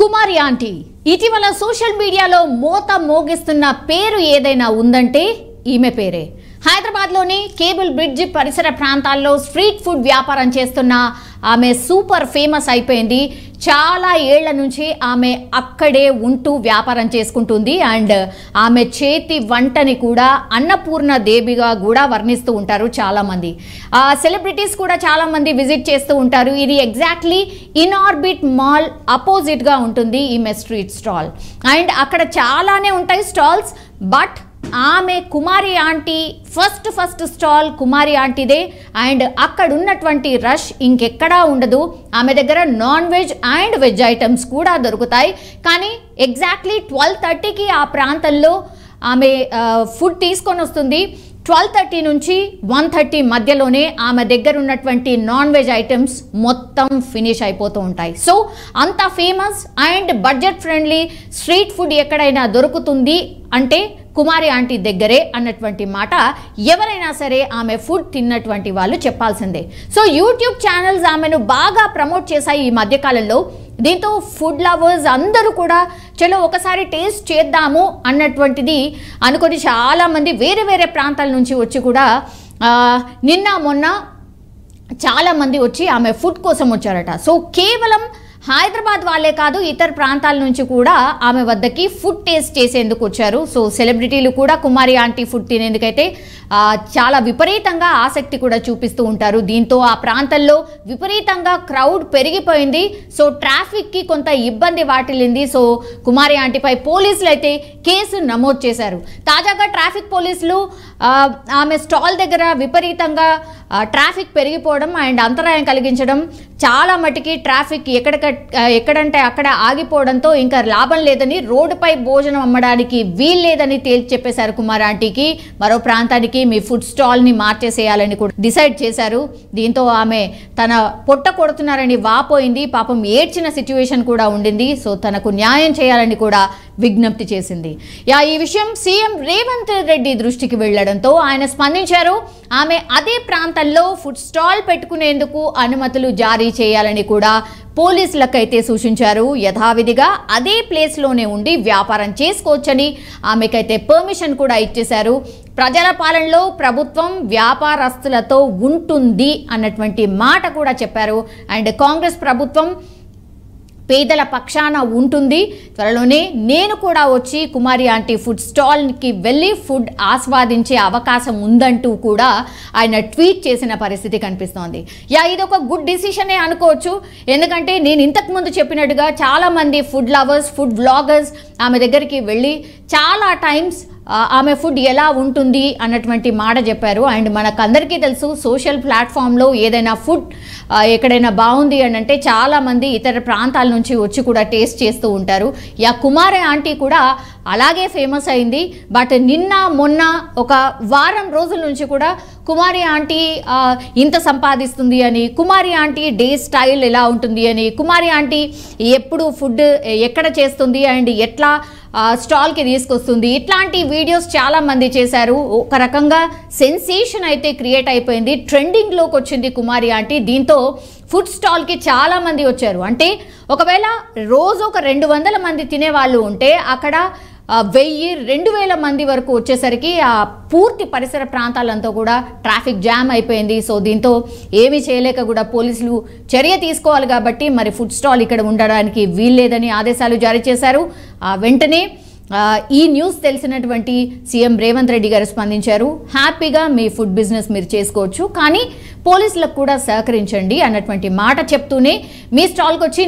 కుమారి aunty ఇటీవల social మీడియాలో మోత మోగిస్తున్న పేరు ఏదైనా ఉందంటే ఈమె పేరే. హైదరాబాద్లోని కేబుల్ బ్రిడ్జ్ పరిసర ప్రాంతాల్లో స్ట్రీట్ ఫుడ్ వ్యాపారం చేస్తున్న ఆమె సూపర్ ఫేమస్ అయిపోయింది. చాలా ఏళ్ల నుంచి ఆమె అక్కడే ఉంటూ వ్యాపారం చేసుకుంటుంది. అండ్ ఆమె చేతి వంటని కూడా అన్నపూర్ణ దేవిగా కూడా వర్ణిస్తూ ఉంటారు చాలామంది. సెలబ్రిటీస్ కూడా చాలామంది విజిట్ చేస్తూ ఉంటారు. ఇది ఎగ్జాక్ట్లీ ఇన్ఆర్బిట్ మాల్ అపోజిట్గా ఉంటుంది ఈమె స్ట్రీట్ స్టాల్. అండ్ అక్కడ చాలానే ఉంటాయి స్టాల్స్. బట్ ఆమె Kumari aunty first stall Kumari ఆంటీదే. అండ్ అక్కడ ఉన్నటువంటి రష్ ఇంకెక్కడా ఉండదు. ఆమె దగ్గర non veg and veg items కూడా దొరుకుతాయి. కానీ ఎగ్జాక్ట్లీ 12:30కి ఆ ప్రాంతంలో ఆమె ఫుడ్ తీసుకొని వస్తుంది. 12:30 నుంచి 1:30 మధ్యలోనే ఆమె దగ్గర ఉన్నటువంటి నాన్ వెజ్ ఐటమ్స్ మొత్తం ఫినిష్ అయిపోతూ ఉంటాయి. సో అంత famous and budget friendly street food ఎక్కడైనా దొరుకుతుంది అంటే కుమారి ఆంటీ దగ్గరే అన్నటువంటి మాట ఎవరైనా సరే ఆమె ఫుడ్ తిన్నటువంటి వాళ్ళు చెప్పాల్సిందే. సో యూట్యూబ్ ఛానల్స్ ఆమెను బాగా ప్రమోట్ చేశాయి ఈ మధ్యకాలంలో. దీంతో ఫుడ్ లవర్స్ అందరూ కూడా చలో ఒకసారి టేస్ట్ చేద్దాము అన్నటువంటిది అనుకొని చాలామంది వేరే వేరే ప్రాంతాల నుంచి వచ్చి కూడా నిన్న మొన్న చాలామంది వచ్చి ఆమె ఫుడ్ కోసం వచ్చారట. సో కేవలం హైదరాబాద్ వాళ్ళే కాదు ఇతర ప్రాంతాల నుంచి కూడా ఆమె వద్దకి ఫుడ్ టేస్ట్ చేసేందుకు వచ్చారు. సో సెలబ్రిటీలు కూడా కుమారి ఆంటీ ఫుడ్ తినేందుకైతే చాలా విపరీతంగా ఆసక్తి కూడా చూపిస్తూ ఉంటారు. దీంతో ఆ ప్రాంతంలో విపరీతంగా క్రౌడ్ పెరిగిపోయింది. సో ట్రాఫిక్కి కొంత ఇబ్బంది వాటిల్లింది. సో కుమారి ఆంటీపై పోలీసులు అయితే కేసు నమోదు చేశారు. తాజాగా ట్రాఫిక్ పోలీసులు ఆమె స్టాల్ దగ్గర విపరీతంగా ట్రాఫిక్ పెరిగిపోవడం అండ్ అంతరాయం కలిగించడం, చాలా మటుకి ట్రాఫిక్ ఎక్కడంటే అక్కడ ఆగిపోవడంతో ఇంకా లాభం లేదని, రోడ్డుపై భోజనం అమ్మడానికి వీల్లేదని తేల్చి చెప్పేశారు కుమారి ఆంటీకి. మరో ప్రాంతానికి మీ ఫుడ్ స్టాల్ని మార్చేసేయాలని కూడా డిసైడ్ చేశారు. దీంతో ఆమె తన పొట్ట కొడుతున్నారని వాపోయింది. పాపం ఏడ్చిన సిచ్యువేషన్ కూడా ఉండింది. సో తనకు న్యాయం చేయాలని కూడా విజ్ఞప్తి చేసింది. ఈ విషయం సీఎం రేవంత్ రెడ్డి దృష్టికి వెళ్లడంతో ఆయన స్పందించారు. ఆమె అదే ప్రాంతంలో ఫుడ్ స్టాల్ పెట్టుకునేందుకు అనుమతులు జారీ చేయాలని కూడా పోలీసులకైతే సూచించారు. యథావిధిగా అదే ప్లేస్లోనే ఉండి వ్యాపారం చేసుకోవచ్చని ఆమెకైతే పర్మిషన్ కూడా ఇచ్చేశారు. ప్రజల పాలనలో ప్రభుత్వం వ్యాపారస్తులతో ఉంటుంది అన్నటువంటి మాట కూడా చెప్పారు. అండ్ కాంగ్రెస్ ప్రభుత్వం పేదల పక్షాన ఉంటుంది. త్వరలోనే నేను కూడా వచ్చి కుమారి ఆంటీ ఫుడ్ స్టాల్కి వెళ్ళి ఫుడ్ ఆస్వాదించే అవకాశం ఉందంటూ కూడా ఆయన ట్వీట్ చేసిన పరిస్థితి కనిపిస్తోంది. ఇది ఒక గుడ్ డిసిషనే అనుకోవచ్చు. ఎందుకంటే నేను ఇంతకుముందు చెప్పినట్టుగా చాలామంది ఫుడ్ లవర్స్, ఫుడ్ వ్లాగర్స్ ఆమె దగ్గరికి వెళ్ళి చాలా టైమ్స్ ఆమె ఫుడ్ ఎలా ఉంటుంది అన్నటువంటి మాట చెప్పారు. అండ్ మనకందరికీ తెలుసు సోషల్ ప్లాట్ఫామ్లో ఏదైనా ఫుడ్ ఎక్కడైనా బాగుంది అని అంటే చాలామంది ఇతర ప్రాంతాల నుంచి వచ్చి కూడా టేస్ట్ చేస్తూ ఉంటారు. కుమారి ఆంటీ కూడా అలాగే ఫేమస్ అయింది. బట్ నిన్న మొన్న ఒక వారం రోజుల నుంచి కూడా కుమారి ఆంటీ ఇంత సంపాదిస్తుంది అని, కుమారి ఆంటీ డే స్టైల్ ఎలా ఉంటుంది అని, కుమారి ఆంటీ ఎప్పుడు ఫుడ్ ఎక్కడ చేస్తుంది అండ్ ఎట్లా స్టాల్కి తీసుకొస్తుంది, ఇట్లాంటి వీడియోస్ చాలామంది చేశారు. ఒక రకంగా సెన్సేషన్ అయితే క్రియేట్ అయిపోయింది. ట్రెండింగ్లోకి వచ్చింది కుమారి ఆంటీ. దీంతో ఫుడ్ స్టాల్కి చాలామంది వచ్చారు. అంటే ఒకవేళ రోజు ఒక 200 మంది తినేవాళ్ళు ఉంటే అక్కడ 1000-2000 మంది వరకు వచ్చేసరికి ఆ పూర్తి పరిసర ప్రాంతాలంతా కూడా ట్రాఫిక్ జామ్ అయిపోయింది. సో దీంతో ఏమీ చేయలేక కూడా పోలీసులు చర్య తీసుకోవాలి కాబట్టి మరి ఫుడ్ స్టాల్ ఇక్కడ ఉండడానికి వీల్లేదని ఆదేశాలు జారీ చేశారు. వెంటనే ఈ న్యూస్ తెలిసినటువంటి సీఎం రేవంత్ రెడ్డి గారు స్పందించారు. హ్యాపీగా మీ ఫుడ్ బిజినెస్ మీరు చేసుకోవచ్చు, కానీ పోలీసులకు కూడా సహకరించండి అన్నటువంటి మాట చెప్తూనే మీ స్టాల్కి వచ్చి